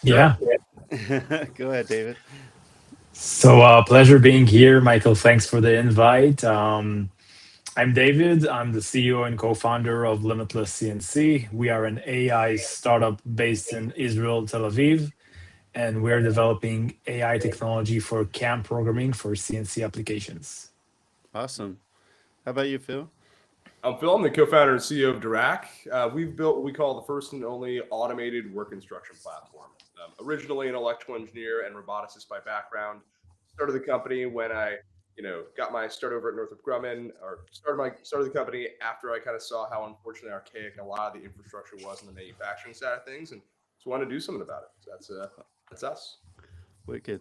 Yeah. Go ahead, David. So pleasure being here, Michael. Thanks for the invite. I'm David. I'm the CEO and co-founder of Limitless CNC. We are an AI startup based in Israel, Tel Aviv, and we're developing AI technology for CAM programming for CNC applications. Awesome. How about you, Phil? I'm Phil. I'm the co-founder and CEO of Dirac. We've built what we call the first and only automated work instruction platform. Originally an electrical engineer and roboticist by background. Started the company when I, got my start over at Northrop Grumman, or started the company after I kind of saw how unfortunately archaic a lot of the infrastructure was on the manufacturing side of things, and just wanted to do something about it. So that's us. Wicked.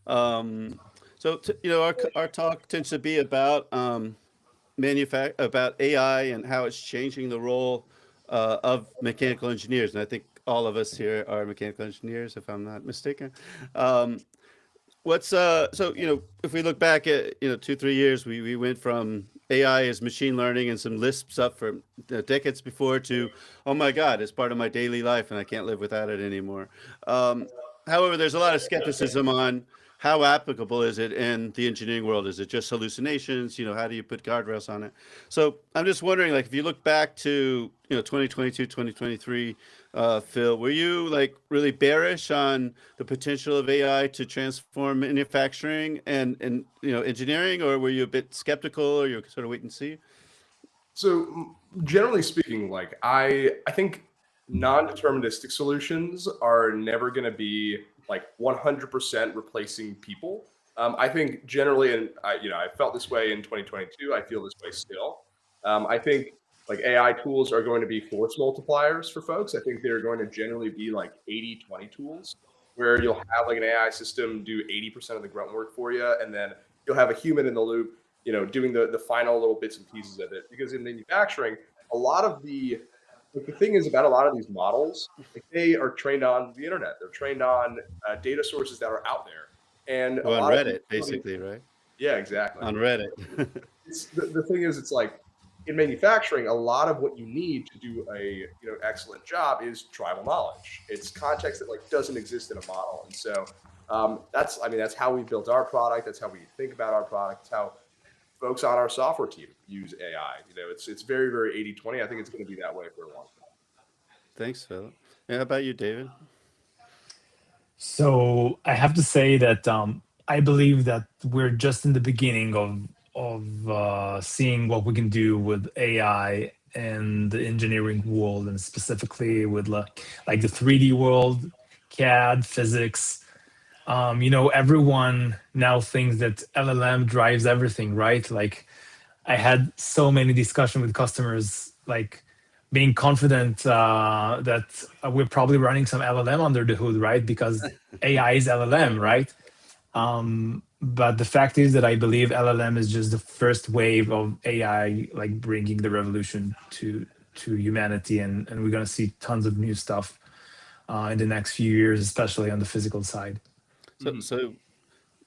Um, our talk tends to be about about AI and how it's changing the role of mechanical engineers, and I think all of us here are mechanical engineers, if I'm not mistaken. Um, What's if we look back at 2 3 years, we went from AI as machine learning and some Lisp stuff from decades before to, oh my God, it's part of my daily life and I can't live without it anymore. Um, However, there's a lot of skepticism on how applicable is it in the engineering world. Is it just hallucinations? How do you put guardrails on it? So I'm just wondering, like, if you look back to 2022, 2023, Phil, were you like really bearish on the potential of AI to transform manufacturing and engineering, or were you a bit skeptical, or you're sort of wait and see? So generally speaking, like I think non-deterministic solutions are never going to be like 100% replacing people. I think generally, and I felt this way in 2022. I feel this way still. I think like AI tools are going to be force multipliers for folks. I think they're going to generally be like 80-20 tools, where you'll have like an AI system do 80% of the grunt work for you, and then you'll have a human in the loop, doing the final little bits and pieces of it. Because in manufacturing, a lot of the thing is about a lot of these models, like they are trained on the internet. They're trained on data sources that are out there, and a Well, on lot of Reddit, basically, right? yeah, exactly. On Reddit. It's the thing is, it's like in manufacturing, a lot of what you need to do a excellent job is tribal knowledge. It's context that like doesn't exist in a model, and so that's how we built our product. That's how we think about our product. It's how folks on our software team use AI. It's very, very 80-20. I think it's going to be that way for a long time. Thanks, Phil. Yeah, how about you, David? So I have to say that I believe that we're just in the beginning of seeing what we can do with AI and the engineering world, and specifically with like the 3D world, CAD, physics. Everyone now thinks that LLM drives everything, right? Like I had so many discussion with customers, like being confident that we're probably running some LLM under the hood, right? Because AI is LLM, right? But the fact is that I believe LLM is just the first wave of AI, like bringing the revolution to humanity, and we're gonna see tons of new stuff in the next few years, especially on the physical side. So, so,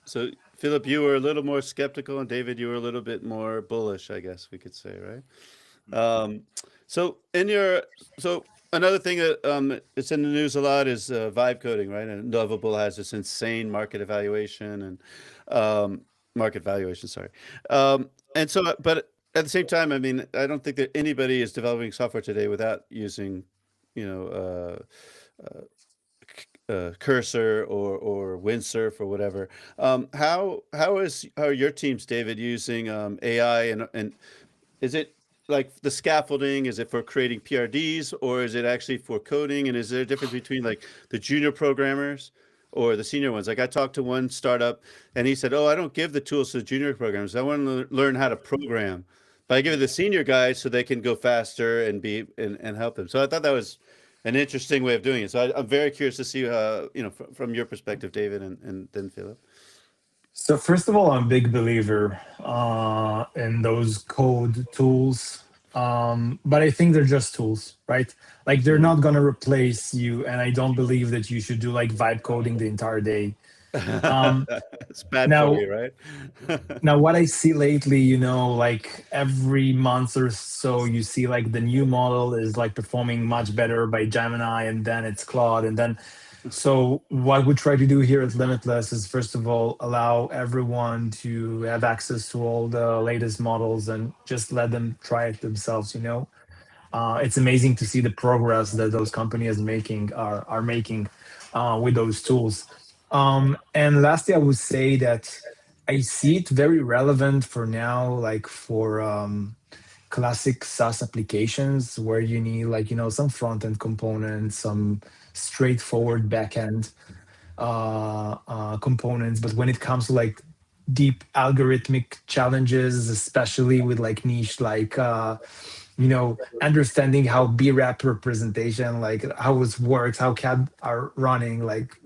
so, Philip, you were a little more skeptical, and David, you were a little bit more bullish, I guess we could say, right? Um, so, in your so another thing that it's in the news a lot is vibe coding, right? And Lovable has this insane um, market valuation, sorry. And so, but at the same time, I mean, I don't think that anybody is developing software today without using, you know, Cursor or Windsurf or whatever. How are your teams, David, using AI, and is it like the scaffolding? Is it for creating PRDs, or is it actually for coding? And is there a difference between like the junior programmers or the senior ones? Like I talked to one startup, and he said, "Oh, I don't give the tools to the junior programmers. I want to learn how to program, but I give it to the senior guys so they can go faster and and help them." So I thought that was an interesting way of doing it. So I'm very curious to see, from your perspective, David, and then Philip. So first of all, I'm a big believer in those code tools, but I think they're just tools, right? Like they're Mm, not gonna replace you, and I don't believe that you should do like vibe coding the entire day. It's bad for Now, you, right? now what I see lately, like every month or so, you see like the new model is like performing much better by Gemini, and then it's Claude, and then so what we try to do here at Limitless is first of all allow everyone to have access to all the latest models and just let them try it themselves. It's amazing to see the progress that those companies are making with those tools. And lastly, I would say that I see it very relevant for now, like for classic SaaS applications where you need like some front end components, some straightforward back end components. But when it comes to like deep algorithmic challenges, especially with like niche like understanding how BRAP representation, like how it works, how CAD are running, like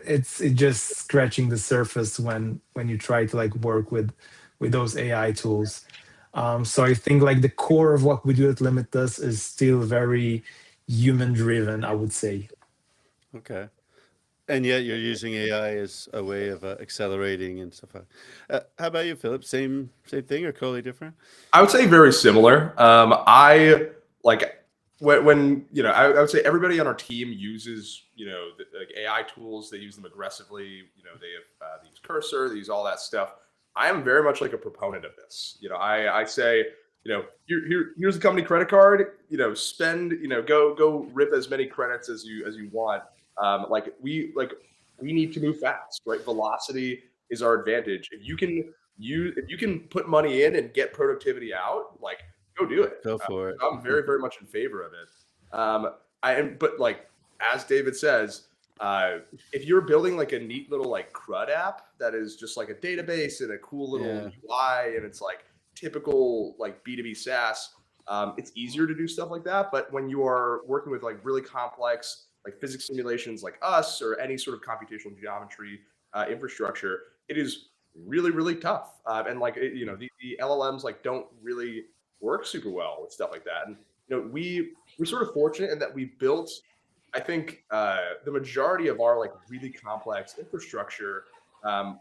it just scratching the surface when you try to like work with those AI tools. So I think like the core of what we do at Limitless is still very human driven, I would say. Okay. And yet you're using AI as a way of accelerating and stuff. How about you, Philip? Same thing or totally different? I would say very similar. I like when I would say everybody on our team uses like AI tools. They use them aggressively. They use Cursor. They use all that stuff. I am very much like a proponent of this. I say here's a company credit card. Spend go rip as many credits as you want. We need to move fast, right? Velocity is our advantage. If you can put money in and get productivity out, like go do it. Go for it. I'm very, very much in favor of it. But like as David says, if you're building like a neat little like CRUD app that is just like a database and a cool little UI and it's like typical like B2B SaaS, it's easier to do stuff like that. But when you are working with like really complex like physics simulations like us or any sort of computational geometry infrastructure, it is really, really tough. And like, the LLMs like don't really work super well with stuff like that. And, we're sort of fortunate in that we built, I think, the majority of our like really complex infrastructure,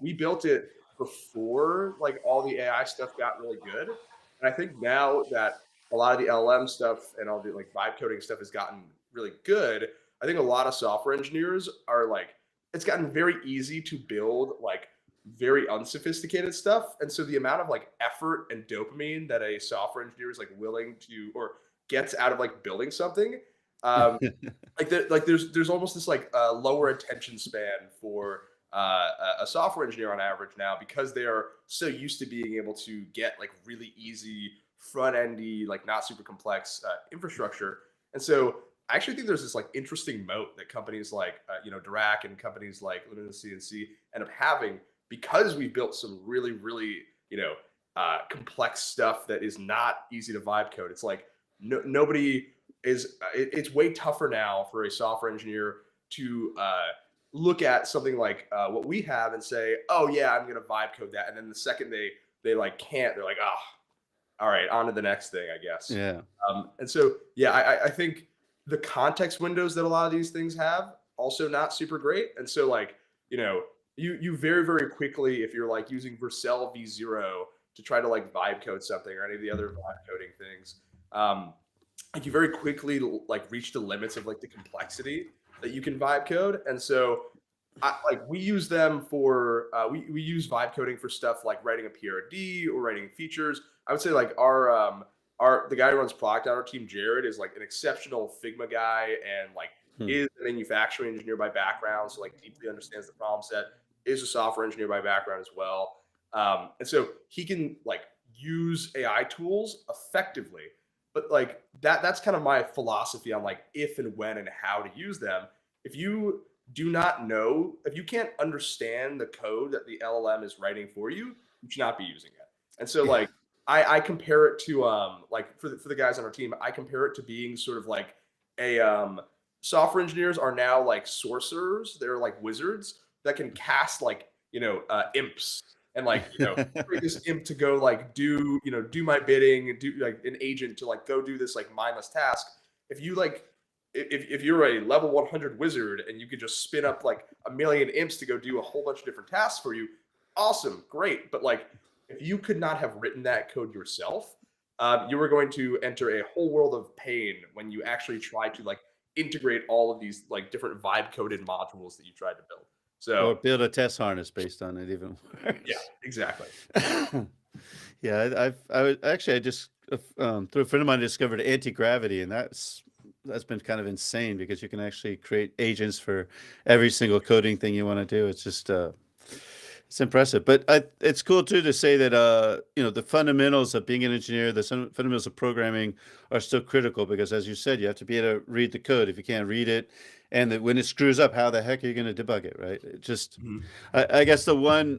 we built it before like all the AI stuff got really good. And I think now that a lot of the LLM stuff and all the like vibe coding stuff has gotten really good, I think a lot of software engineers are like, it's gotten very easy to build like very unsophisticated stuff. And so the amount of like effort and dopamine that a software engineer is like willing to or gets out of like building something, there's almost this like lower attention span for a software engineer on average now because they are so used to being able to get like really easy front endy, like not super complex infrastructure. And so I actually think there's this like interesting moat that companies like Dirac and companies like Limitless CNC end up having because we built some really, really complex stuff that is not easy to vibe code. It's like nobody is. It's way tougher now for a software engineer to look at something like what we have and say, "Oh yeah, I'm going to vibe code that," and then the second they like can't, they're like, "Oh, all right, on to the next thing, I guess." Yeah. And so I think the context windows that a lot of these things have also not super great. And so like you very, very quickly, if you're like using Vercel v0 to try to like vibe code something or any of the other vibe coding things, like you very quickly like reach the limits of like the complexity that you can vibe code. And so we use them for we use vibe coding for stuff like writing a PRD or writing features. I would say like the guy who runs product on our team, Jared, is like an exceptional Figma guy and like is a manufacturing engineer by background, so like deeply understands the problem set, is a software engineer by background as well. And so he can like use AI tools effectively. But like that's kind of my philosophy on like if and when and how to use them. If you do not know, if you can't understand the code that the LLM is writing for you, you should not be using it. And so like I compare it to like for the guys on our team, I compare it to being sort of like a software engineers are now like sorcerers. They're like wizards that can cast like imps and like create this imp to go like do my bidding, do like an agent to like go do this like mindless task. If you like if you're a level 100 wizard and you could just spin up like a million imps to go do a whole bunch of different tasks for you, awesome, great. But like, if you could not have written that code yourself, you were going to enter a whole world of pain when you actually try to like integrate all of these like different vibe coded modules that you tried to build. So, or build a test harness based on it, even worse. yeah, exactly. Yeah, I just through a friend of mine discovered anti-gravity, and that's been kind of insane because you can actually create agents for every single coding thing you want to do. It's just it's impressive. But it's cool too to say that the fundamentals of being an engineer, the fundamentals of programming are still critical, because as you said, you have to be able to read the code. If you can't read it, and that when it screws up, how the heck are you going to debug it, right? It just I guess the one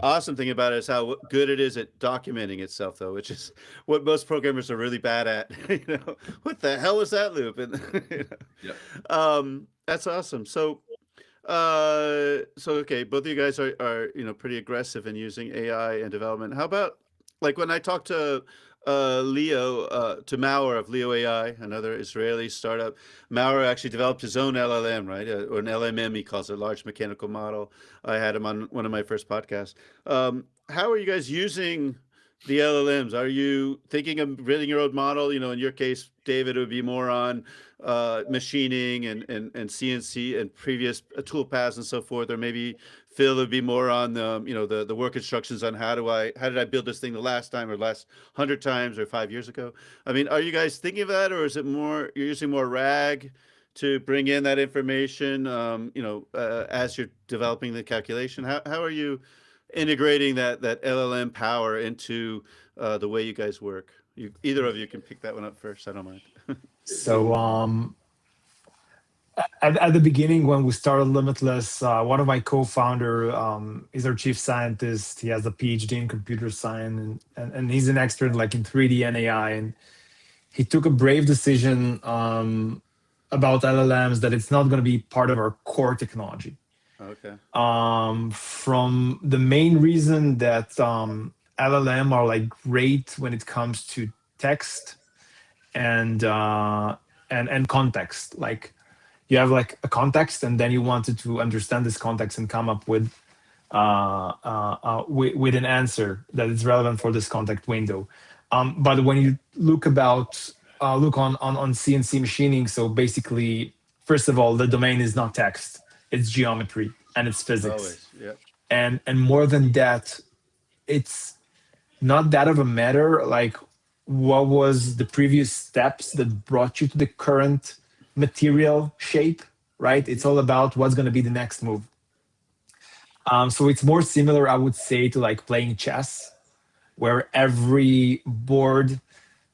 awesome thing about it is how good it is at documenting itself, though, which is what most programmers are really bad at. What the hell was that loop? And that's awesome. So okay, both of you guys are pretty aggressive in using AI in development. How about like when I talked to Leo to Mauer of Leo AI, another Israeli startup. Mauer actually developed his own LLM, right? Or an LMM, he calls it, large mechanical model. I had him on one of my first podcasts. How are you guys using the LLMs? Are you thinking of building your own model? In your case, David, it would be more on machining and CNC and previous tool paths and so forth, or maybe Phil would be more on the work instructions on how did I build this thing the last time, or last 100 times, or 5 years ago. I mean, are you guys thinking of that, or is it more you're using more RAG to bring in that information as you're developing the calculation? How are you integrating that LLM power into the way you guys work? Either of you can pick that one up first. I don't mind. So at the beginning, when we started Limitless, one of my co-founder is our chief scientist. He has a PhD in computer science, and he's an expert like in 3D and AI. And he took a brave decision about LLMs, that it's not going to be part of our core technology. Okay. From the main reason that LLM are like great when it comes to text and context. Like, you have like a context, and then you wanted to understand this context and come up with an answer that is relevant for this context window. But when you look on CNC machining, so basically, first of all, the domain is not text; it's geometry and it's physics. Always, yeah. And more than that, it's not that of a matter like what was the previous steps that brought you to the current material shape, right? It's all about what's going to be the next move. So it's more similar, I would say, to like playing chess, where every board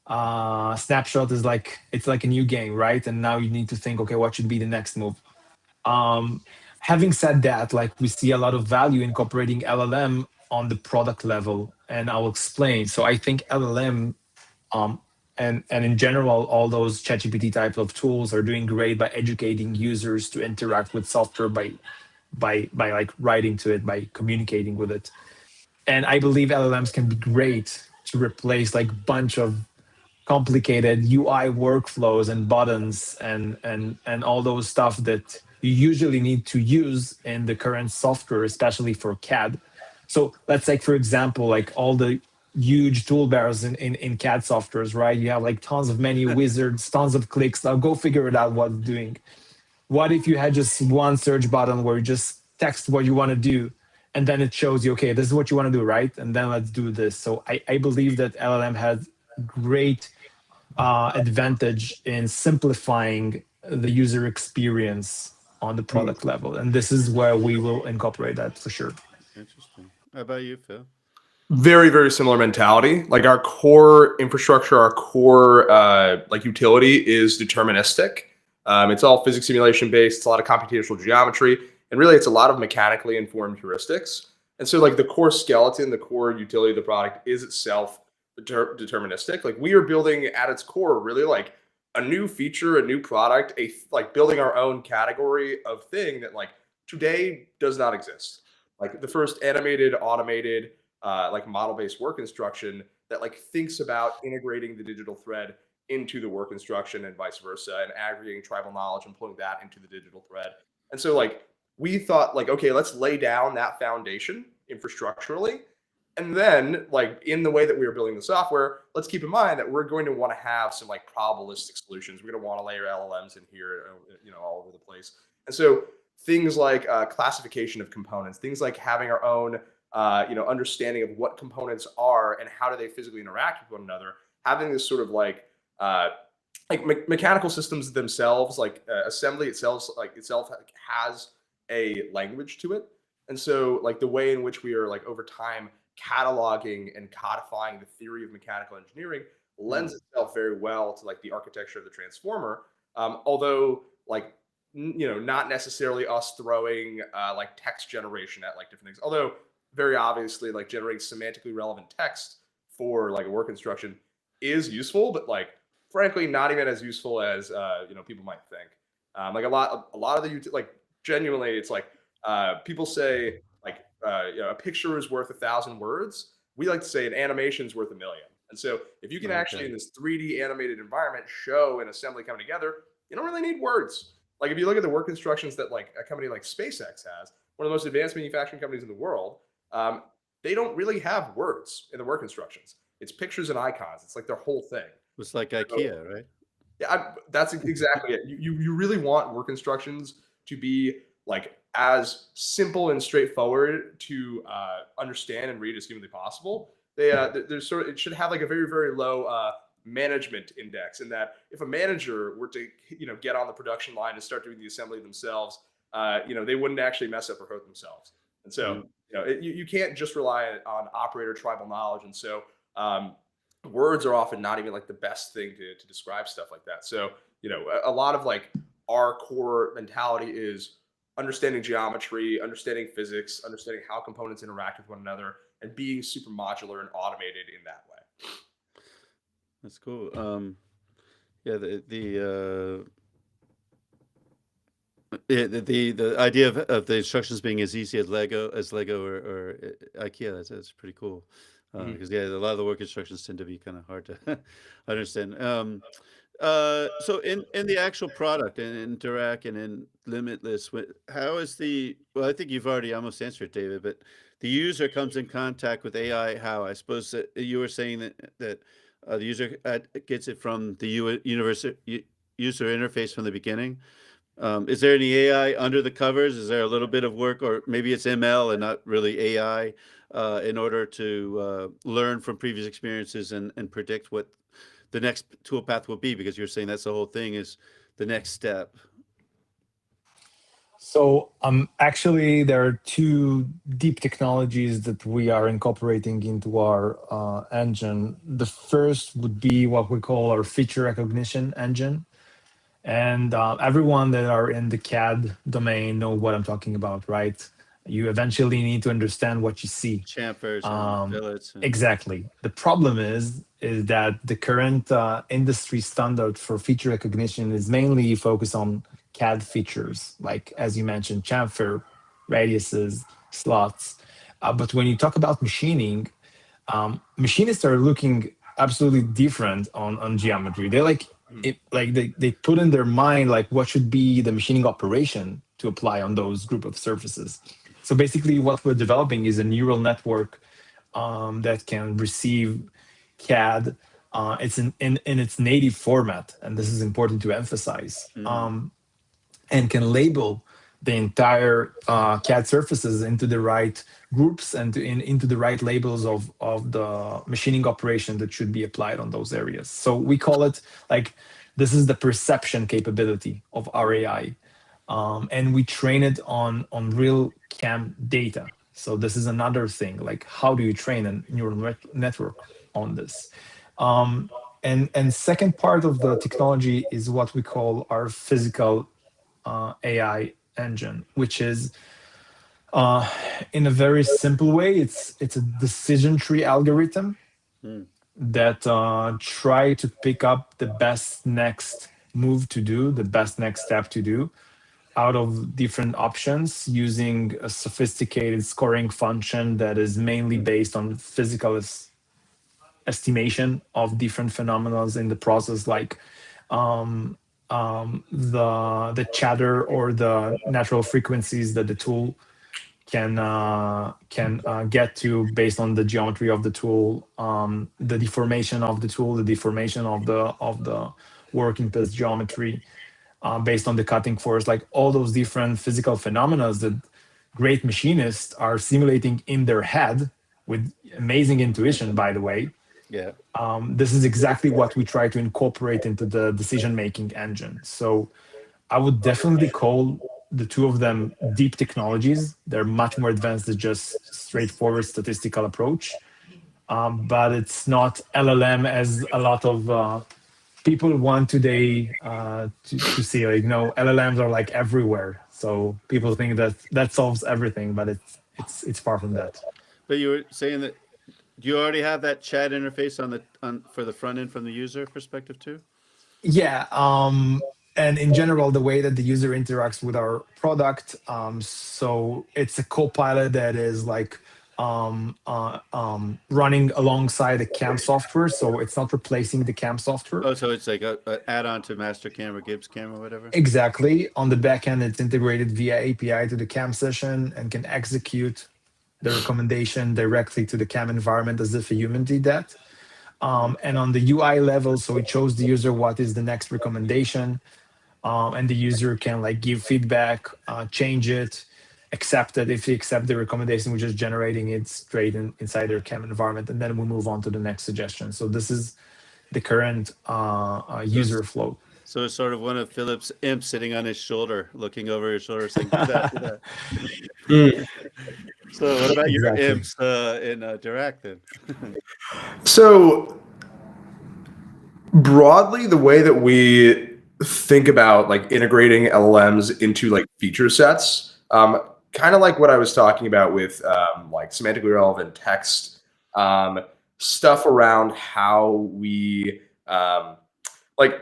snapshot is like, it's like a new game, right? And now you need to think, okay, what should be the next move? Having said that, like, we see a lot of value incorporating LLM on the product level, and I'll explain. So I think LLM and in general, all those ChatGPT type of tools are doing great by educating users to interact with software by like writing to it, by communicating with it. And I believe LLMs can be great to replace like bunch of complicated UI workflows and buttons and all those stuff that you usually need to use in the current software, especially for CAD. So let's take, for example, like all the huge toolbars in CAD softwares, right? You have like tons of menu wizards, tons of clicks. Now go figure it out what's doing. What if you had just one search button where you just text what you want to do, and then it shows you, okay, this is what you want to do, right? And then let's do this. So I believe that LLM has great advantage in simplifying the user experience on the product level. And this is where we will incorporate that for sure. Interesting. How about you, Phil? Very, very similar mentality. Like, our core infrastructure, our core like utility is deterministic. It's all physics simulation based. It's a lot of computational geometry, and really it's a lot of mechanically informed heuristics. And so like the core skeleton, the core utility of the product is itself deterministic. Like, we are building at its core really like a new feature, a new product, like building our own category of thing that like today does not exist. Like the first animated, automated, like model-based work instruction that like thinks about integrating the digital thread into the work instruction and vice versa, and aggregating tribal knowledge and pulling that into the digital thread. And so like we thought like, okay, let's lay down that foundation infrastructurally. And then like in the way that we were building the software, let's keep in mind that we're going to want to have some like probabilistic solutions. We're going to want to layer LLMs in here, all over the place. And so things like classification of components, things like having our own, understanding of what components are and how do they physically interact with one another, having this sort of mechanical systems themselves, assembly itself has a language to it. And so like the way in which we are like over time cataloging and codifying the theory of mechanical engineering lends itself very well to like the architecture of the transformer. Although like, not necessarily us throwing like text generation at like different things, although very obviously like generating semantically relevant text for like a work instruction is useful, but like frankly not even as useful as people might think. Like a lot of the like genuinely it's like people say like a picture is worth 1,000 words. We like to say an animation is worth 1 million. And so if you can actually in this 3D animated environment show an assembly coming together, you don't really need words. Like if you look at the work instructions that like a company like SpaceX has, one of the most advanced manufacturing companies in the world, they don't really have words in the work instructions. It's pictures and icons. It's like their whole thing. It's like IKEA, right? Yeah, that's exactly it. You really want work instructions to be like as simple and straightforward to understand and read as humanly possible. There's sort of, it should have like a very, very low management index, in that if a manager were to get on the production line and start doing the assembly themselves, they wouldn't actually mess up or hurt themselves. And so you can't just rely on operator tribal knowledge. And so words are often not even like the best thing to describe stuff like that. So a lot of like our core mentality is understanding geometry, understanding physics, understanding how components interact with one another, and being super modular and automated in that way. That's cool. The idea of the instructions being as easy as Lego or IKEA, that's pretty cool. Because a lot of the work instructions tend to be kind of hard to understand. So in the actual product and in Dirac and in Limitless, how is I think you've already almost answered, David, but the user comes in contact with AI, how? I suppose that you were saying that the user gets it from the user interface from the beginning. Is there any AI under the covers? Is there a little bit of work, or maybe it's ML and not really AI, in order to learn from previous experiences and predict what the next toolpath will be? Because you're saying that's the whole thing, is the next step. So actually, there are two deep technologies that we are incorporating into our engine. The first would be what we call our feature recognition engine. And everyone that are in the CAD domain know what I'm talking about, right? You eventually need to understand what you see. Chamfers and fillets. Exactly. The problem is that the current industry standard for feature recognition is mainly focused on CAD features, like, as you mentioned, chamfer, radiuses, slots. But when you talk about machining, machinists are looking absolutely different on geometry. They're they put in their mind like what should be the machining operation to apply on those group of surfaces. So basically what we're developing is a neural network that can receive CAD. It's in its native format, and this is important to emphasize, and can label the entire CAD surfaces into the right groups and into the right labels of the machining operation that should be applied on those areas. So we call it like, this is the perception capability of our AI. And we train it on real CAM data. So this is another thing, like how do you train a neural network on this? And second part of the technology is what we call our physical AI engine, which is in a very simple way, it's a decision tree algorithm that try to pick up the best next move to do, the best next step to do out of different options using a sophisticated scoring function that is mainly based on physical estimation of different phenomena in the process, like um, the chatter or the natural frequencies that the tool can get to based on the geometry of the tool, the deformation of the tool, the deformation of the working piece geometry, based on the cutting force, like all those different physical phenomena that great machinists are simulating in their head with amazing intuition, by the way. Yeah. This is exactly what we try to incorporate into the decision-making engine. So I would definitely call the two of them deep technologies. They're much more advanced than just straightforward statistical approach. But it's not LLM as a lot of people want today to see. Like, LLMs are like everywhere. So people think that that solves everything, but it's far from that. But you were saying that you already have that chat interface on for the front end from the user perspective too? Yeah. And in general, the way that the user interacts with our product, so it's a co-pilot that is like running alongside the CAM software. So it's not replacing the CAM software. Oh, so it's like a add-on to Mastercam or Gibbscam or whatever? Exactly. On the back end, it's integrated via API to the CAM session and can execute the recommendation directly to the CAM environment as if a human did that. And on the UI level, so it shows the user what is the next recommendation, and the user can like give feedback, change it, accept it. If they accept the recommendation, we're just generating it straight inside their CAM environment, and then we move on to the next suggestion. So this is the current user flow. So it's sort of one of Philip's imps sitting on his shoulder, looking over his shoulder, saying, "Do that, do that." So what about your Exactly. imps in Dirac then? So broadly, the way that we think about like integrating LLMs into like feature sets, kind of like what I was talking about with like semantically relevant text, stuff around how we like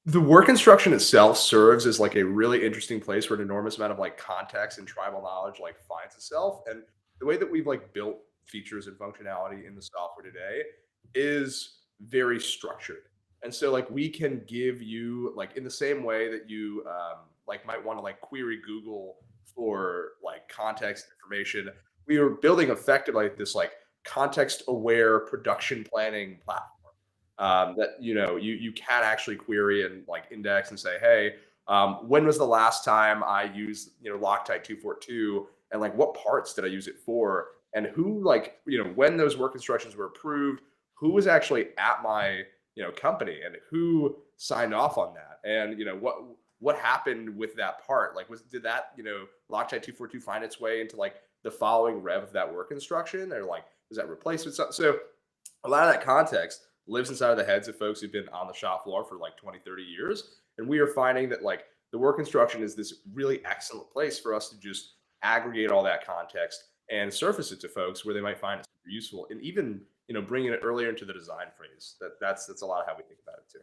the work instruction itself serves as like a really interesting place where an enormous amount of like context and tribal knowledge like finds itself. And the way that we've like built features and functionality in the software today is very structured. And so like we can give you like in the same way that you like might want to like query Google for like context information, we are building effectively like this like context aware production planning platform that you can actually query and like index and say, hey, when was the last time I used Loctite 242, and like what parts did I use it for, and who like when those work instructions were approved, who was actually at my company and who signed off on that, and what happened with that part, like did that Loctite 242 find its way into like the following rev of that work instruction, or like was that replaced with something? So a lot of that context lives inside of the heads of folks who've been on the shop floor for like 20, 30 years. And we are finding that like the work instruction is this really excellent place for us to just aggregate all that context and surface it to folks where they might find it super useful. And even, bringing it earlier into the design phase. That's a lot of how we think about it too.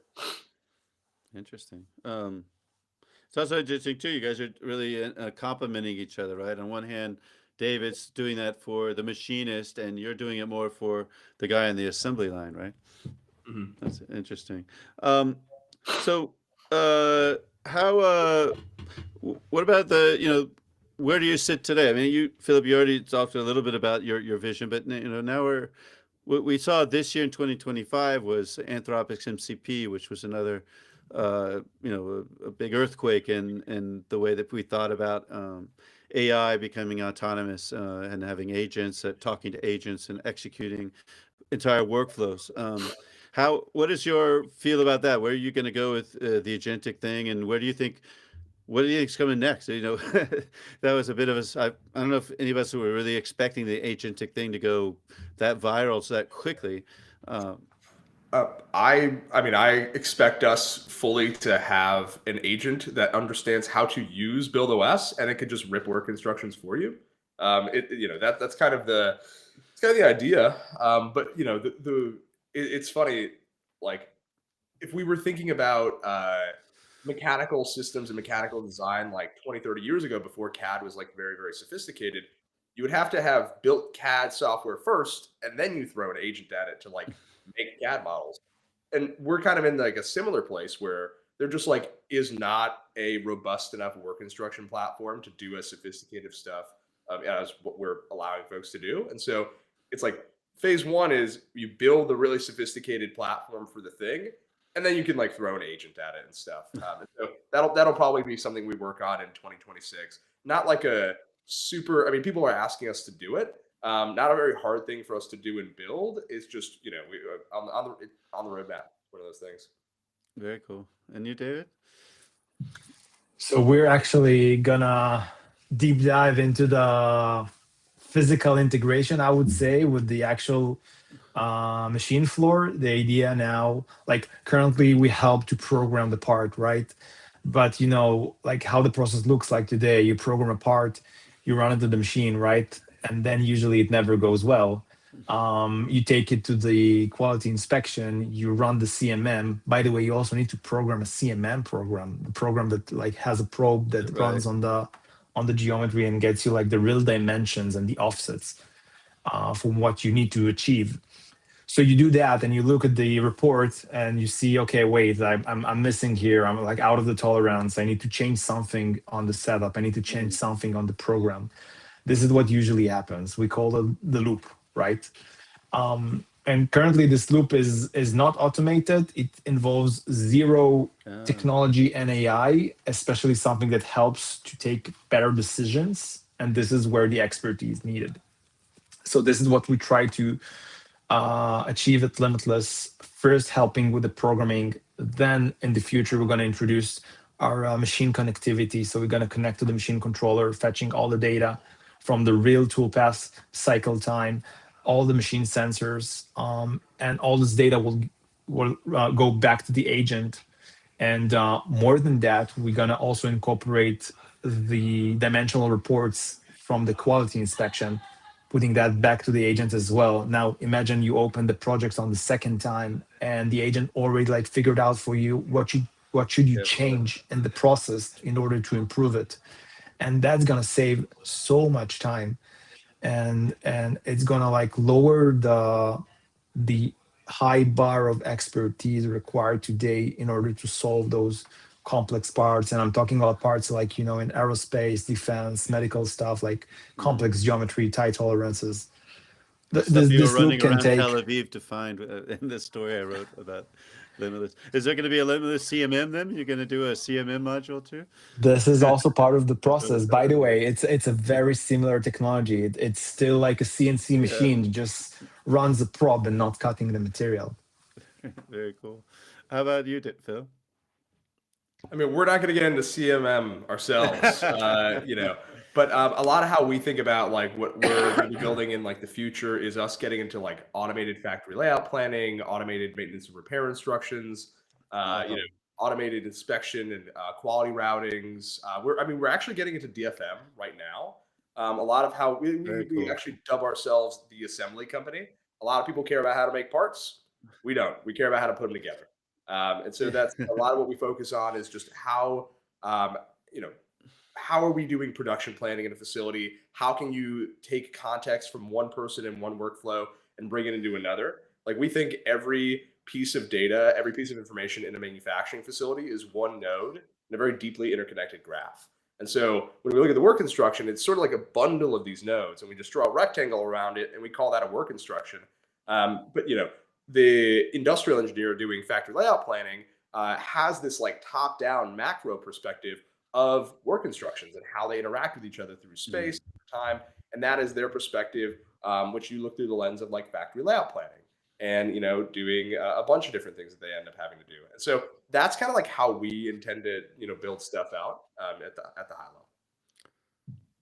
Interesting. It's also interesting too. You guys are really complementing each other, right? On one hand, David's doing that for the machinist, and you're doing it more for the guy on the assembly line, right? Mm-hmm. That's interesting. So, how? What about where do you sit today? I mean, Philip, you already talked a little bit about your vision, but now what we saw this year in 2025 was Anthropic's MCP, which was another a big earthquake in the way that we thought about AI becoming autonomous and having agents talking to agents and executing entire workflows. What is your feel about that? Where are you going to go with the agentic thing, and what do you think is coming next? That was a bit of I don't know if any of us were really expecting the agentic thing to go that viral so that quickly. I expect us fully to have an agent that understands how to use Build OS, and it could just rip work instructions for you. That's kind of the idea. But it's funny, like if we were thinking about mechanical systems and mechanical design like 20, 30 years ago, before CAD was like very, very sophisticated, you would have to have built CAD software first, and then you throw an agent at it to like make CAD models. And we're kind of in like a similar place where there just like is not a robust enough work instruction platform to do as sophisticated stuff as what we're allowing folks to do. And so it's like phase one is you build the really sophisticated platform for the thing, and then you can like throw an agent at it and stuff. And so that'll probably be something we work on in 2026. Not like a super. I mean, people are asking us to do it. Not a very hard thing for us to do and build. It's just we on the roadmap. One of those things. Very cool. And you, David? So we're actually gonna deep dive into the physical integration, I would say, with the actual machine floor. The idea now, like currently, we help to program the part, right? But like how the process looks like today, you program a part, you run it to the machine, right? And then usually it never goes well. You take it to the quality inspection, you run the CMM. By the way, you also need to program a CMM program, a program that like has a probe that runs on the geometry and gets you like the real dimensions and the offsets from what you need to achieve. So you do that and you look at the report and you see, okay, wait, I'm missing here. I'm like out of the tolerance. I need to change something on the setup. I need to change something on the program. This is what usually happens. We call it the loop, right? And currently this loop is not automated. It involves zero technology and AI, especially something that helps to take better decisions. And this is where the expertise needed. So this is what we try to achieve at Limitless, first helping with the programming. Then in the future, we're going to introduce our machine connectivity. So we're going to connect to the machine controller, fetching all the data from the real toolpath cycle time, all the machine sensors, and all this data will go back to the agent. And more than that, we're going to also incorporate the dimensional reports from the quality inspection, putting that back to the agent as well. Now, imagine you open the projects on the second time and the agent already like figured out for you what should you change in the process in order to improve it. And that's gonna save so much time. And it's gonna like lower the high bar of expertise required today in order to solve those complex parts. And I'm talking about parts like in aerospace, defense, medical stuff, like complex geometry, tight tolerances. This running around Tel Aviv to find in the story I wrote about Limitless. Is there going to be a Limitless CMM then? You're going to do a CMM module too? This is also part of the process. By the way, it's a very similar technology. It's still like a CNC machine, just runs the probe and not cutting the material. Very cool. How about you, Phil? I mean, we're not going to get into CMM ourselves, but a lot of how we think about like what we're going to be building in like the future is us getting into like automated factory layout planning, automated maintenance and repair instructions, automated inspection and quality routings. We're actually getting into DFM right now. A lot of how we actually dub ourselves the assembly company. A lot of people care about how to make parts. We don't. We care about how to put them together. And so that's a lot of what we focus on is just how are we doing production planning in a facility? How can you take context from one person in one workflow and bring it into another? Like we think every piece of data, every piece of information in a manufacturing facility is one node in a very deeply interconnected graph. And so when we look at the work instruction, it's sort of like a bundle of these nodes, and we just draw a rectangle around it, and we call that a work instruction. But the industrial engineer doing factory layout planning has this like top-down macro perspective of work instructions and how they interact with each other through space, time, and that is their perspective, which you look through the lens of like factory layout planning and doing a bunch of different things that they end up having to do. And so that's kind of like how we intend to build stuff out at the high level.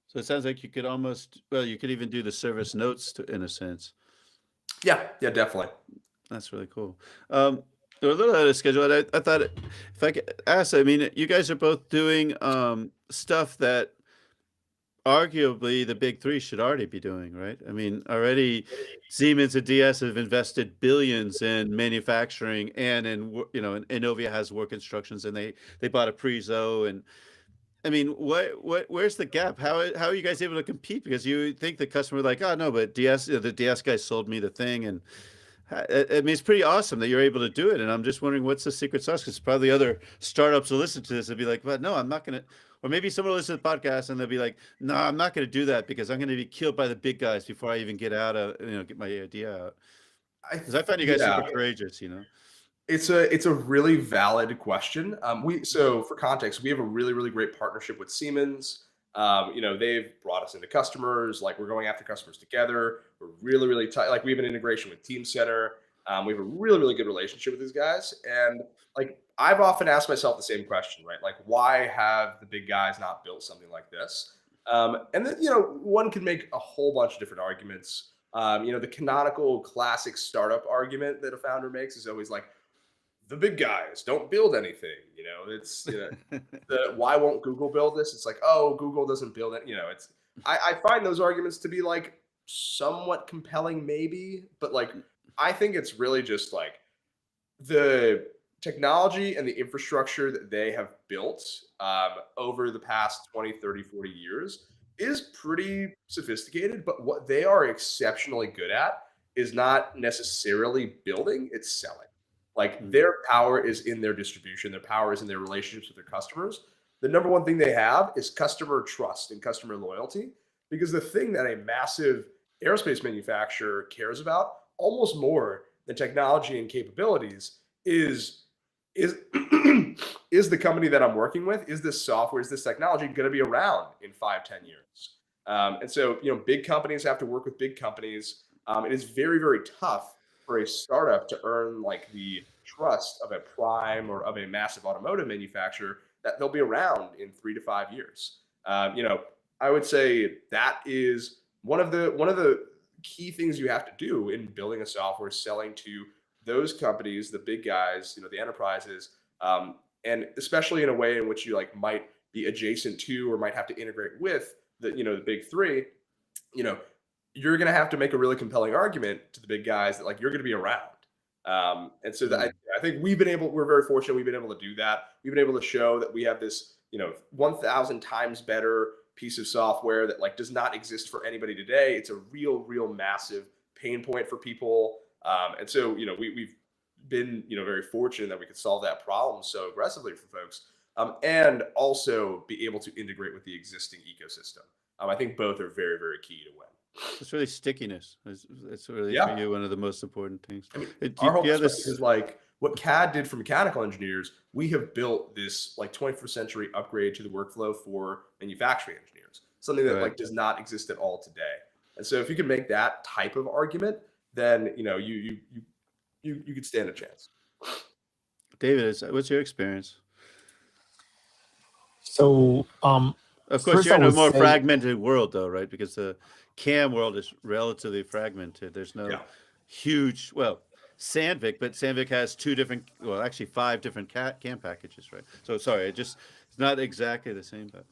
So it sounds like you could you could even do the service notes in a sense. Yeah, definitely. That's really cool. They're a little out of schedule. I thought if I could ask, I mean, you guys are both doing stuff that arguably the big three should already be doing, right? I mean, already Siemens and DS have invested billions in manufacturing, and in Innovia has work instructions, and they bought a Prizo, and I mean, where's the gap? How are you guys able to compete? Because you think the customer like, oh no, but the DS guy sold me the thing, and I mean, it's pretty awesome that you're able to do it. And I'm just wondering what's the secret sauce? Because probably other startups will listen to this and be like, but no, I'm not gonna. Or maybe someone will listen to the podcast and they'll be like, no, I'm not gonna do that because I'm gonna be killed by the big guys before I even get my idea out. Because I find you guys super courageous, It's a really valid question. So for context, we have a really great partnership with Siemens. They've brought us into customers. Like we're going after customers together. We're really tight. Like we have an integration with Team Center. We have a really good relationship with these guys. And like I've often asked myself the same question, right? Like why have the big guys not built something like this? And then one can make a whole bunch of different arguments. The canonical classic startup argument that a founder makes is always like, the big guys don't build anything. It's why won't Google build this? It's like, oh, Google doesn't build it. I find those arguments to be like somewhat compelling, maybe, but like I think it's really just like the technology and the infrastructure that they have built over the past 20, 30, 40 years is pretty sophisticated, but what they are exceptionally good at is not necessarily building, it's selling. Like their power is in their distribution. Their power is in their relationships with their customers. The number one thing they have is customer trust and customer loyalty, because the thing that a massive aerospace manufacturer cares about almost more than technology and capabilities is is the company that I'm working with, is this software, is this technology going to be around in 5-10 years? And so, big companies have to work with big companies. It is very tough for a startup to earn like the trust of a prime or of a massive automotive manufacturer that they'll be around in 3 to 5 years. I would say that is one of the key things you have to do in building a software, selling to those companies, the big guys, the enterprises, and especially in a way in which you like might be adjacent to or might have to integrate with the big three. You're going to have to make a really compelling argument to the big guys that like you're going to be around. And so that I think we're very fortunate. We've been able to do that. We've been able to show that we have this, 1,000 times better piece of software that like does not exist for anybody today. It's a real massive pain point for people. And so, we've been, very fortunate that we could solve that problem so aggressively for folks, and also be able to integrate with the existing ecosystem. I think both are very key to win. It's really stickiness. It's really for you one of the most important things. I mean, our whole perspective is like what CAD did for mechanical engineers. We have built this like 21st century upgrade to the workflow for manufacturing engineers, something that like does not exist at all today. And so if you can make that type of argument, then you could stand a chance. David, what's your experience? So of course, you're in a more fragmented world, though, right? Because the CAM world is relatively fragmented. There's no huge, Sandvik, but Sandvik has 5 different CAM packages, right? So sorry, it's not exactly the same, but.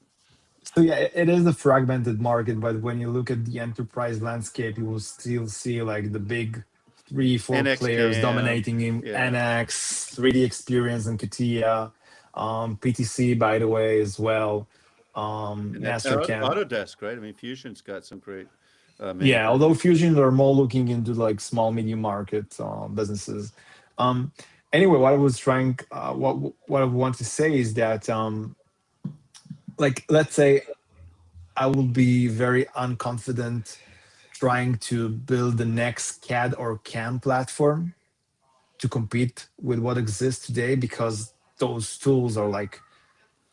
So yeah, it is a fragmented market, but when you look at the enterprise landscape, you will still see like the big 3-4 players dominating in NX, 3D Experience, and CATIA, PTC, by the way, as well. Mastercam, Autodesk, right? I mean, Fusion's got some great. Although Fusion are more looking into like small, medium market businesses. Anyway, what I was trying, what I want to say is that, like, let's say I will be very unconfident trying to build the next CAD or CAM platform to compete with what exists today, because those tools are like,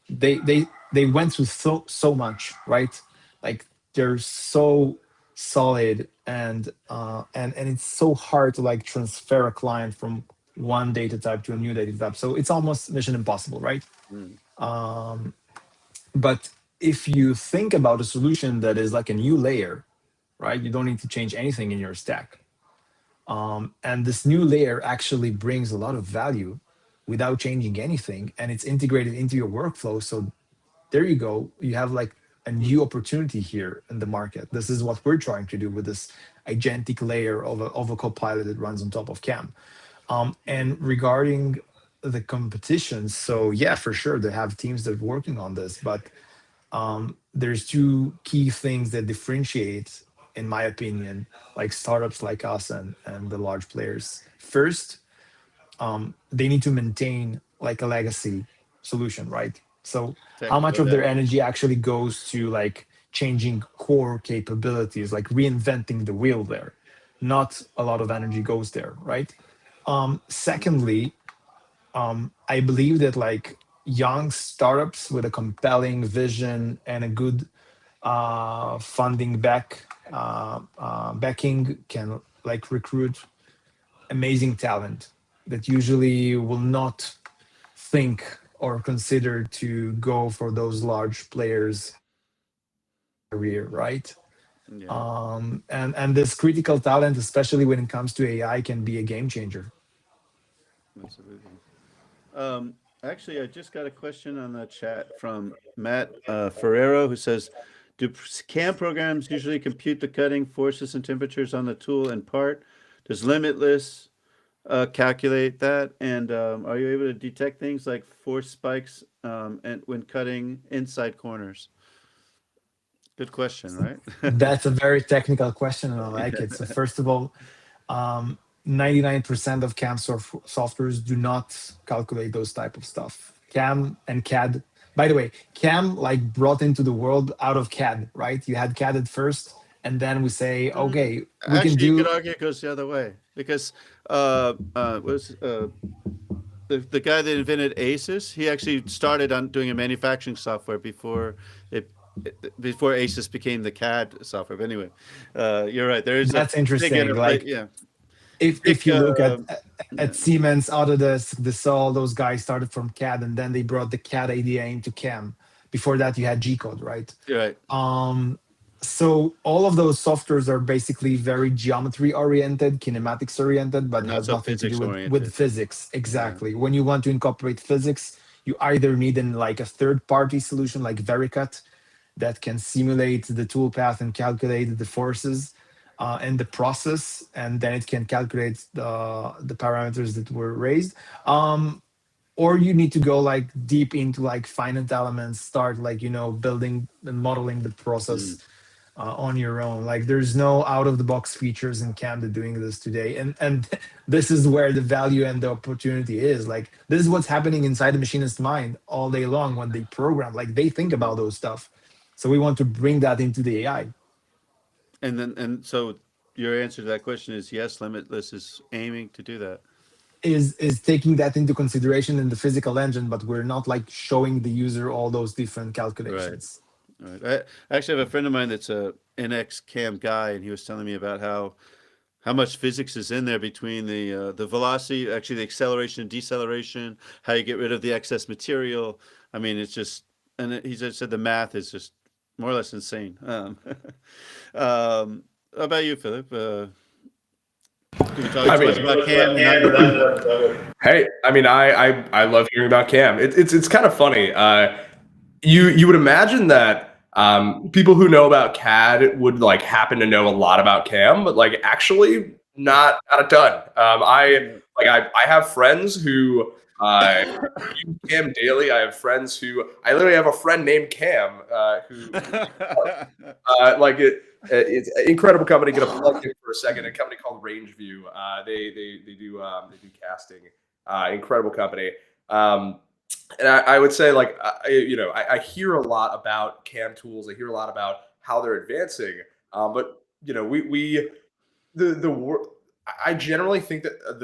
they went through so much, right? Like they're so solid, and it's so hard to like transfer a client from one data type to a new data type. So it's almost mission impossible, right? But if you think about a solution that is like a new layer, right? You don't need to change anything in your stack. And this new layer actually brings a lot of value without changing anything, and it's integrated into your workflow. So there you go. You have like a new opportunity here in the market. This is what we're trying to do with this agentic layer of a copilot that runs on top of CAM. And regarding the competition. So yeah, for sure, they have teams that are working on this, but there's two key things that differentiate, in my opinion, like startups like us and the large players. First, they need to maintain like a legacy solution, right? So how much Technical of their debt. energy actually goes to like changing core capabilities, like reinventing the wheel there? Not a lot of energy goes there, right? Secondly, I believe that like young startups with a compelling vision and a good funding backing can like recruit amazing talent that usually will not think or consider to go for those large players career, right? Yeah, And this critical talent, especially when it comes to AI, can be a game changer. absolutely. Actually, I just got a question on the chat from Matt Ferrero, who says, "Do CAM programs usually compute the cutting forces and temperatures on the tool and part? Does Limitless calculate that? And are you able to detect things like force spikes and when cutting inside corners?" Good question, right? That's a very technical question, and I like it. So Yeah. first of all, 99% of CAM softwares do not calculate those type of stuff. CAM and CAD. By the way, CAM like brought into the world out of CAD, right? You had CAD at first, and then we say, Mm, okay, we can Actually, you could do. argue it goes the other way because was the guy that invented Asus, he actually started on doing a manufacturing software it before Asus became the CAD software. But anyway, you're right. There is a That's big interesting. interplay. Like Yeah, big. if you look Yeah, at Siemens, Autodesk, Dassault, those guys started from CAD, and then they brought the CAD idea into CAM. Before that, you had G code, right? you're right. So all of those softwares are basically very geometry oriented, kinematics oriented, but Not has so nothing to do physics with oriented. physics. Yeah. Exactly. When you want to incorporate physics, you either need in like a third party solution like Vericut that can simulate the toolpath and calculate the forces and the process, and then it can calculate the parameters that were raised. Or you need to go like deep into like finite elements, start like building and modeling the Mm. process on your own. Like there's no out of the box features in Canva doing this today, and this is where the value and the opportunity is. Like this is what's happening inside the machinist mind all day long when they program. Like they think about those stuff. So we want to bring that into the AI. And so your answer to that question is yes. Limitless is aiming to do that. Is taking that into consideration in the physical engine, but we're not like showing the user all those different Right. calculations. Right. I actually have a friend of mine that's a NX cam guy, and he was telling me about how much physics is in there between the velocity, actually the acceleration and deceleration, how you get rid of the excess material. I mean, it's just, and he just said the math is just more or less insane. How about you, Philip? Can you talk I to us mean, about cam and how you run it? hey, I mean, I love hearing about Cam. It's kind of funny. You would imagine that people who know about CAD would like happen to know a lot about Cam, but like actually not a ton. I have friends who use Cam daily. I have friends who I literally have a friend named Cam who like it's an incredible company. Going to plug in for a second. A company called Rangeview. They do casting. Incredible company. And I would say like I hear a lot about CAM tools. I hear a lot about how they're advancing. But we the wor- I generally think that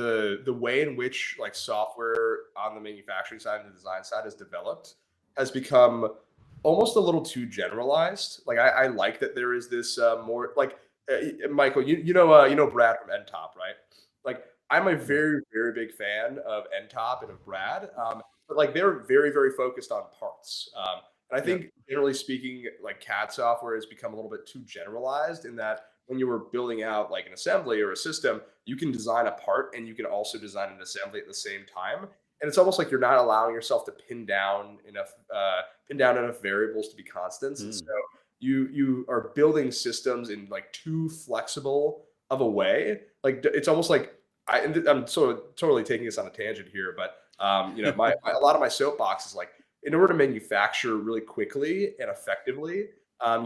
the way in which like software on the manufacturing side and the design side is developed has become almost a little too generalized. Like I like that there is this more like Michael, you know Brad from NTOP, right? Like I'm a very big fan of NTOP and of Brad, but like they're very focused on parts. And I Yep. think generally speaking, like CAD software has become a little bit too generalized in that when you were building out like an assembly or a system, you can design a part and you can also design an assembly at the same time. And it's almost like you're not allowing yourself to pin down enough variables to be constants. And so Mm. you are building systems in like too flexible of a way. Like it's almost like I'm so totally taking this on a tangent here, but a lot of my soapbox is like, in order to manufacture really quickly and effectively,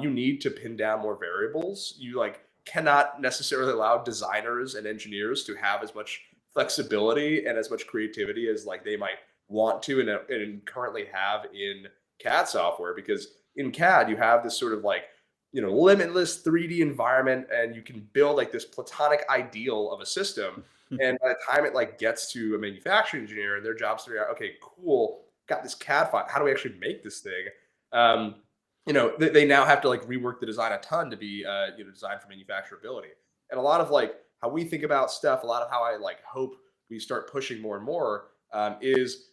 you need to pin down more variables. You like cannot necessarily allow designers and engineers to have as much flexibility and as much creativity as like they might want to and currently have in CAD software, because in CAD you have this sort of like limitless 3D environment, and you can build like this platonic ideal of a system. And by the time it like gets to a manufacturing engineer and their job's to figure out, okay, cool, got this CAD file, how do we actually make this thing? They now have to like rework the design a ton to be designed for manufacturability. And a lot of like how we think about stuff, a lot of how I like hope we start pushing more and more is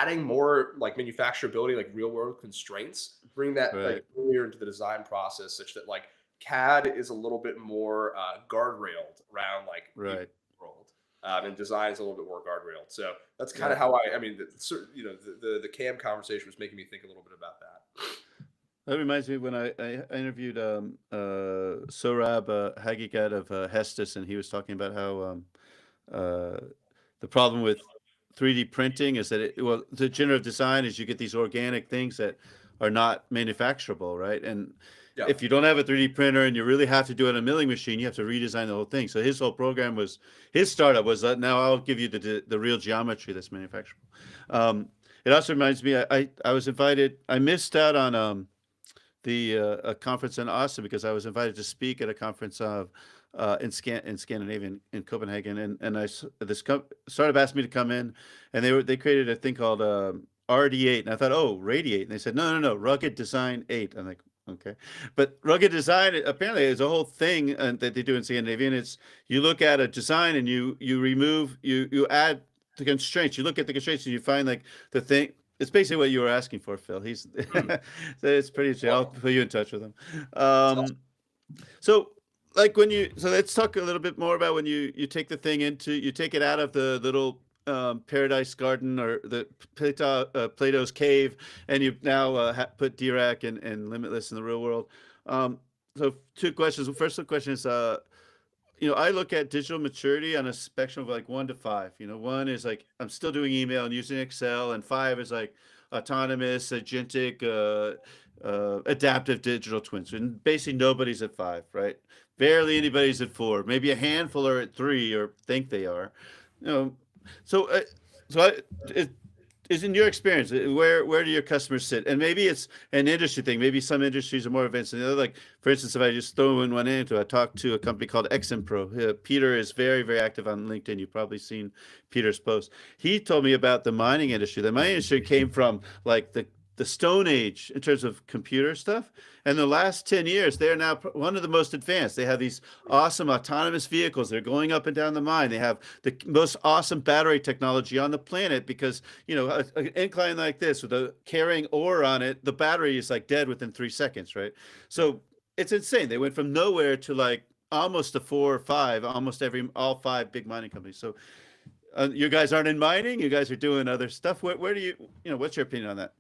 adding more like manufacturability, like real world constraints, bring that like earlier into the design process, such that like CAD is a little bit more guardrailed around like right. world, and design is a little bit more guardrailed. So that's kind of how the CAM conversation was making me think a little bit about that. That reminds me when I interviewed Sorab Hagikat of Hestis, and he was talking about how the problem with 3D printing is that the generative design is you get these organic things that are not manufacturable, right? And if you don't have a 3D printer and you really have to do it on a milling machine, you have to redesign the whole thing. So his whole program was, his startup was that now I'll give you the real geometry that's manufacturable. It also reminds me, I was invited, I missed out on a conference in Austin because I was invited to speak at a conference in Scandinavia, in Copenhagen, and this startup asked me to come in, and they created a thing called RD8, and I thought, oh, Radiate, and they said no, Rugged Design 8. I'm like, okay, but Rugged Design apparently is a whole thing that they do in Scandinavia, and it's you look at a design and you add the constraints, you look at the constraints and you find like the thing. It's basically what you were asking for, Phil. He's so it's pretty interesting. I'll put you in touch with him. So let's talk a little bit more about when you take the thing you take it out of the little paradise garden or the Plato's cave, and you now put Dirac and Limitless in the real world. So two questions. The first question is, I look at digital maturity on a spectrum of like 1 to 5. 1 is like I'm still doing email and using Excel, and 5 is like autonomous, agentic, adaptive digital twins. And basically nobody's at 5, right? Barely anybody's at 4. Maybe a handful are at 3 or think they are. Is in your experience, where do your customers sit? And maybe it's an industry thing. Maybe some industries are more advanced than the other. Like, for instance, if I just throw one into, I talked to a company called XMPro. Peter is very, very active on LinkedIn. You've probably seen Peter's post. He told me about the mining industry. The mining industry came from like the Stone Age in terms of computer stuff. And the last 10 years, they're now one of the most advanced. They have these awesome autonomous vehicles. They're going up and down the mine. They have the most awesome battery technology on the planet because, an incline like this with a carrying ore on it, the battery is like dead within 3 seconds, right? So it's insane. They went from nowhere to like almost to 4 or 5, all 5 big mining companies. So you guys aren't in mining. You guys are doing other stuff. Where do what's your opinion on that?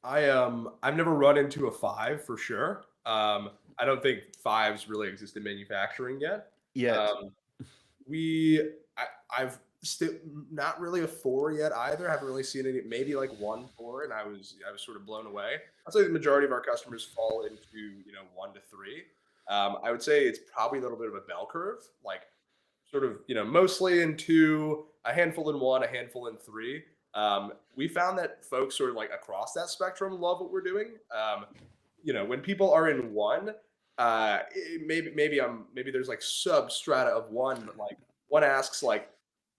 I've never run into a 5 for sure. I don't think 5s really exist in manufacturing yet. I've still not really a 4 yet either. I haven't really seen any, maybe like 1 4, and I was sort of blown away. I'd say the majority of our customers fall into 1 to 3. I would say it's probably a little bit of a bell curve, like sort of mostly in 2, a handful in 1, a handful in 3. We found that folks sort of like across that spectrum love what we're doing. When people are in 1, maybe there's like substrata of 1, but like one asks like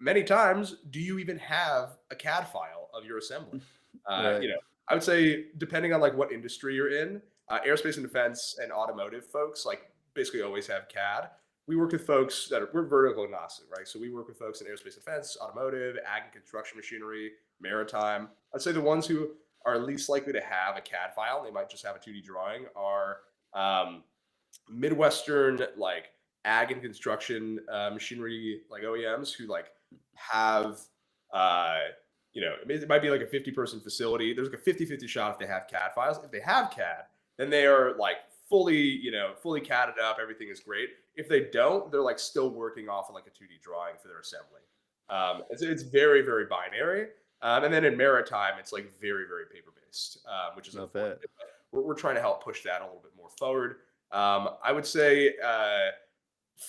many times, do you even have a CAD file of your assembly? Right. I would say depending on like what industry you're in, aerospace and defense and automotive folks like basically always have CAD. We work with folks we're vertical agnostic, right? So we work with folks in aerospace and defense, automotive, ag and construction machinery, maritime. I'd say the ones who are least likely to have a CAD file, they might just have a 2D drawing, are Midwestern like ag and construction machinery like OEMs who like have it might be like a 50-person facility. There's like a 50-50 shot if they have CAD files. If they have CAD, then they are like fully catted up, everything is great. If they don't, they're like still working off of like a 2D drawing for their assembly. It's very, very binary. And then in maritime, it's like very, very paper based, which is unfortunate. We're trying to help push that a little bit more forward. I would say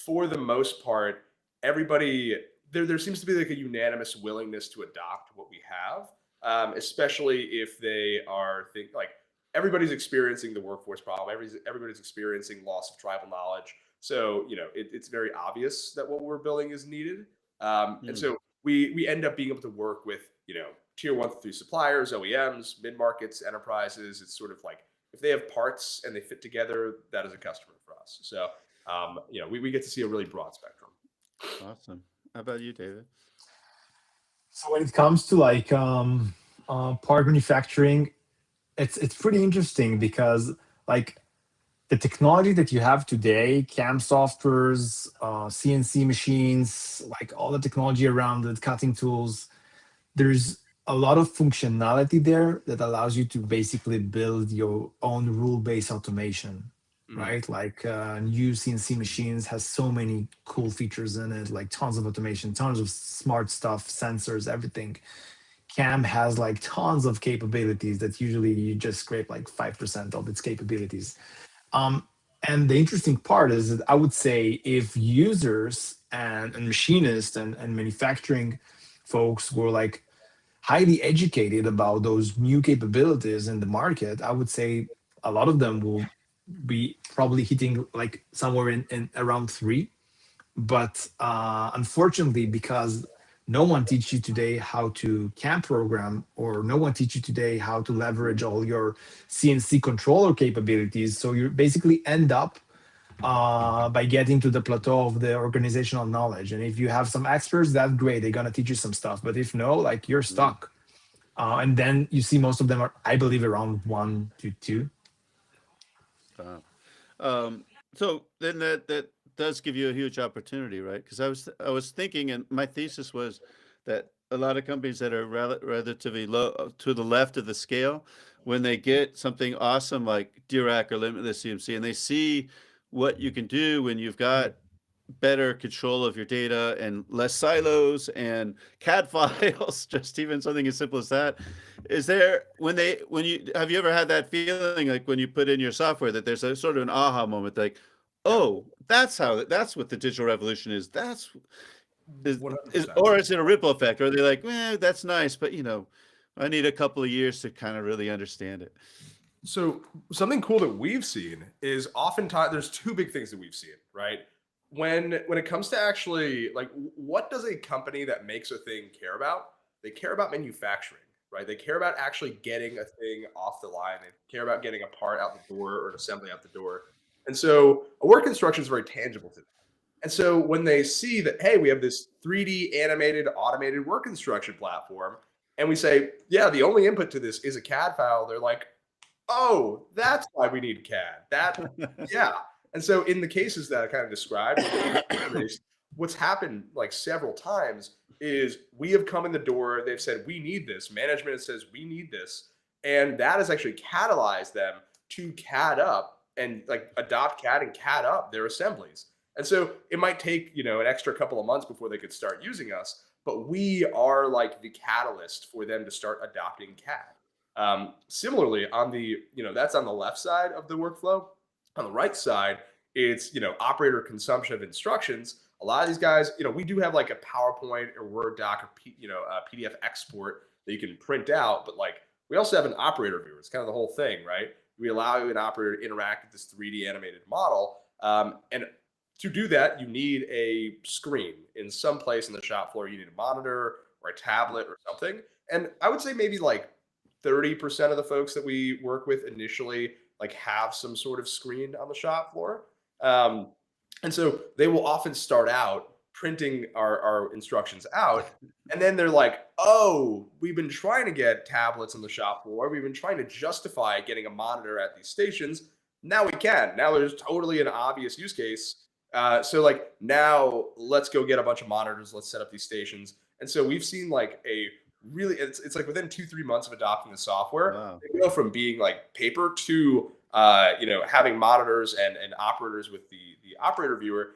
for the most part, everybody there seems to be like a unanimous willingness to adopt what we have, especially if they are like everybody's experiencing the workforce problem. Everybody's experiencing loss of tribal knowledge. So it's very obvious that what we're building is needed, and so we end up being able to work with tier 1 through 3 suppliers, OEMs, mid markets, enterprises. It's sort of like if they have parts and they fit together, that is a customer for us. So we get to see a really broad spectrum. Awesome. How about you, David? So when it comes to like part manufacturing, it's pretty interesting because like the technology that you have today, CAM softwares, CNC machines, like all the technology around it, cutting tools, there's a lot of functionality there that allows you to basically build your own rule-based automation, right? Like new CNC machines has so many cool features in it, like tons of automation, tons of smart stuff, sensors, everything. CAM has like tons of capabilities that usually you just scrape like 5% of its capabilities. And the interesting part is that I would say if users and machinists and manufacturing folks were like highly educated about those new capabilities in the market, I would say a lot of them will be probably hitting like somewhere in around 3. But unfortunately, because no one teaches you today how to CAM program, or no one teaches you today how to leverage all your CNC controller capabilities, so you basically end up by getting to the plateau of the organizational knowledge. And if you have some experts, that's great. They're gonna teach you some stuff. But if no, like you're stuck. And then you see most of them are, I believe, around 1 to 2. So then that does give you a huge opportunity, right? Because I was thinking, and my thesis was that a lot of companies that are relatively low to the left of the scale, when they get something awesome like Dirac or Limitless CNC, and they see what you can do when you've got better control of your data and less silos and CAD files, just even something as simple as that. Is there, have you ever had that feeling like when you put in your software that there's a sort of an aha moment, like, oh, that's what the digital revolution is. Or is it a ripple effect? Or are they like, that's nice, but I need a couple of years to kind of really understand it. So something cool that we've seen is oftentimes there's 2 big things that we've seen, right? When it comes to actually like what does a company that makes a thing care about? They care about manufacturing, right? They care about actually getting a thing off the line. They care about getting a part out the door or an assembly out the door. And so a work instruction is very tangible to them. And so when they see that, hey, we have this 3D animated automated work instruction platform, and we say, yeah, the only input to this is a CAD file, they're like, oh, that's why we need CAD. Yeah. And so in the cases that I kind of described, what's happened like several times is we have come in the door, they've said, we need this. Management says, we need this. And that has actually catalyzed them to CAD up and like adopt CAD and CAD up their assemblies. And so it might take, an extra couple of months before they could start using us, but we are like the catalyst for them to start adopting CAD. Similarly, on the, that's on the left side of the workflow. On the right side, it's, operator consumption of instructions. A lot of these guys, we do have like a PowerPoint or Word doc or, a PDF export that you can print out, but like we also have an operator viewer. It's kind of the whole thing, right? We allow an operator to interact with this 3D animated model. And to do that, you need a screen in some place in the shop floor. You need a monitor or a tablet or something. And I would say maybe like 30% of the folks that we work with initially like have some sort of screen on the shop floor. And so they will often start out printing our instructions out. And then they're like, oh, we've been trying to get tablets on the shop floor. We've been trying to justify getting a monitor at these stations. Now we can. Now there's totally an obvious use case. So like now let's go get a bunch of monitors. Let's set up these stations. And so we've seen like a really, it's like within 2-3 months of adopting the software, wow. They go from being like paper to having monitors and operators with the operator viewer,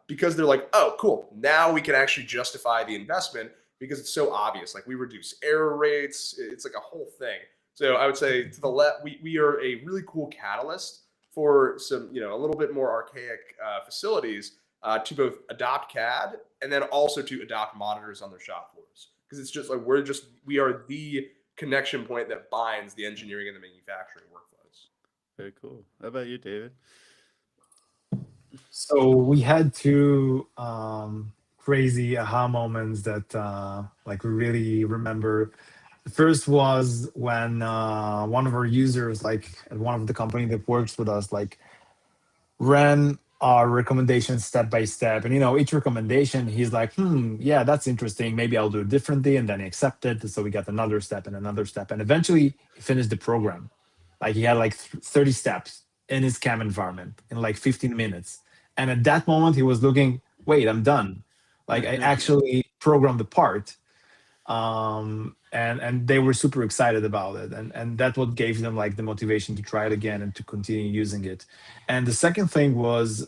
because they're like, oh, cool. Now we can actually justify the investment because it's so obvious. Like we reduce error rates. It's like a whole thing. So I would say to the left, we are a really cool catalyst for some, a little bit more archaic facilities to both adopt CAD and then also to adopt monitors on their shop floors. Because it's just like we are the connection point that binds the engineering and the manufacturing workflows. Very cool. How about you, David? So we had two crazy aha moments that like we really remember. The first was when one of our users, like at one of the company that works with us, like ran our recommendations step by step. And each recommendation, he's like, yeah, that's interesting. Maybe I'll do it differently. And then he accepted. So we got another step and another step. And eventually he finished the program. Like he had like 30 steps in his CAM environment in like 15 minutes. And at that moment, he was looking, wait, I'm done. Like I actually programmed the part. And they were super excited about it. And that's what gave them like the motivation to try it again and to continue using it. And the second thing was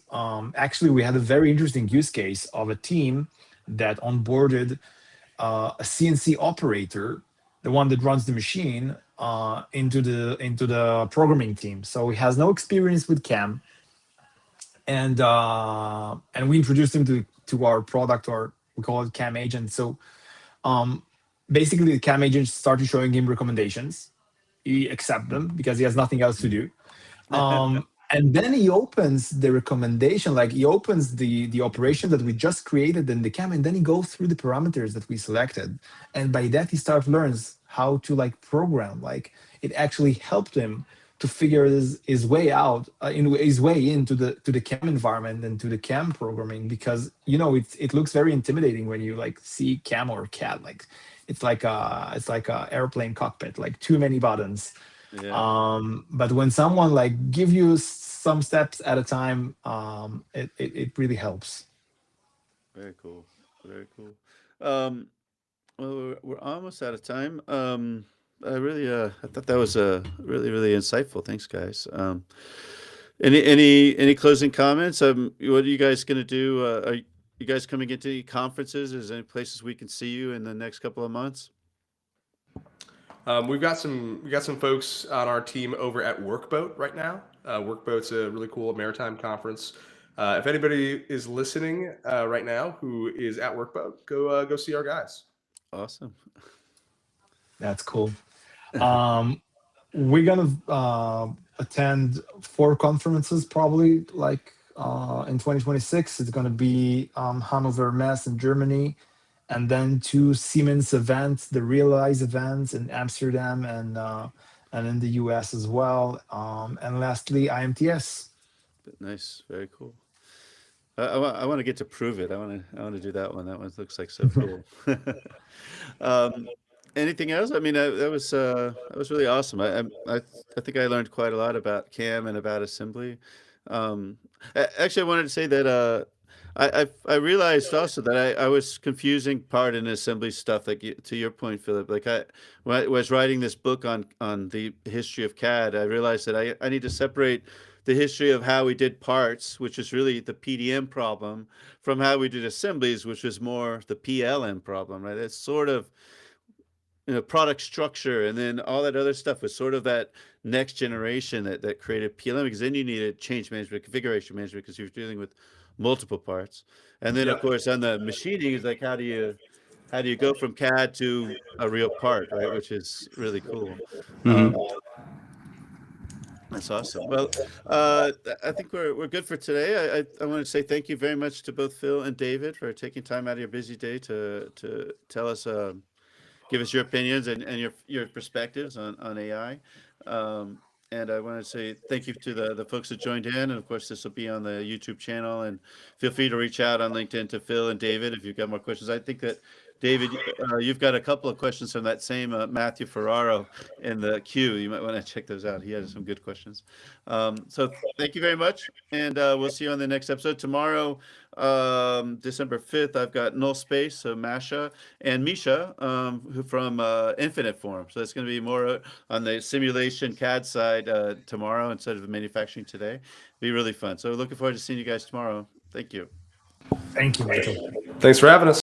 actually we had a very interesting use case of a team that onboarded a CNC operator, the one that runs the machine, into the programming team. So he has no experience with CAM, and we introduced him to our product, or we call it CAM agent. So basically, the CAM agent started showing him recommendations. He accepts them because he has nothing else to do. And then he opens the recommendation, like he opens the operation that we just created in the CAM, and then he goes through the parameters that we selected. And by that, he learns how to like program. Like it actually helped him to figure his way out, his way into the CAM environment and to the CAM programming, because it looks very intimidating when you like see CAM or CAD. Like it's like a airplane cockpit, like too many buttons. Yeah. But when someone like give you some steps at a time, it really helps. Very cool. Very cool. Well, we're almost out of time. I thought that was really, really insightful. Thanks, guys. Any closing comments? What are you guys going to do? Are you guys coming into any conferences? Is there any places we can see you in the next couple of months? We got some folks on our team over at Workboat right now. Workboat's a really cool maritime conference. If anybody is listening right now who is at Workboat, go see our guys. Awesome. That's cool. We're gonna attend 4 conferences probably, like in 2026. It's gonna be Hanover, Messe in Germany, and then 2 Siemens events, the Realize events in Amsterdam and in the US as well. And lastly, IMTS. Nice. Very cool. I want to get to prove it. I want to do that one. That one looks like so cool. Anything else? I mean, that was really awesome. I think I learned quite a lot about CAM and about assembly. Actually, I wanted to say that I realized also that I was confusing part and assembly stuff. Like to your point, Filip. Like when I was writing this book on the history of CAD, I realized that I need to separate the history of how we did parts, which is really the PDM problem, from how we did assemblies, which was more the PLM problem, right? It's sort of product structure, and then all that other stuff was sort of that next generation that created PLM, because then you needed change management, configuration management, because you're dealing with multiple parts. And then of course on the machining is like, how do you go from CAD to a real part, right? Which is really cool. That's awesome. Well, I think we're good for today. I want to say thank you very much to both Phil and David for taking time out of your busy day to tell us, give us your opinions and your perspectives on AI. And I want to say thank you to the folks that joined in. And of course, this will be on the YouTube channel. And feel free to reach out on LinkedIn to Phil and David if you've got more questions. I think that David, you've got a couple of questions from that same Matthew Ferraro in the queue. You might want to check those out. He had some good questions. So thank you very much, and we'll see you on the next episode tomorrow, December 5th. I've got Null Space, so Masha and Misha from Infinite Form. So it's going to be more on the simulation CAD side tomorrow instead of manufacturing today. Be really fun. So looking forward to seeing you guys tomorrow. Thank you. Thank you, Michael. Thanks for having us.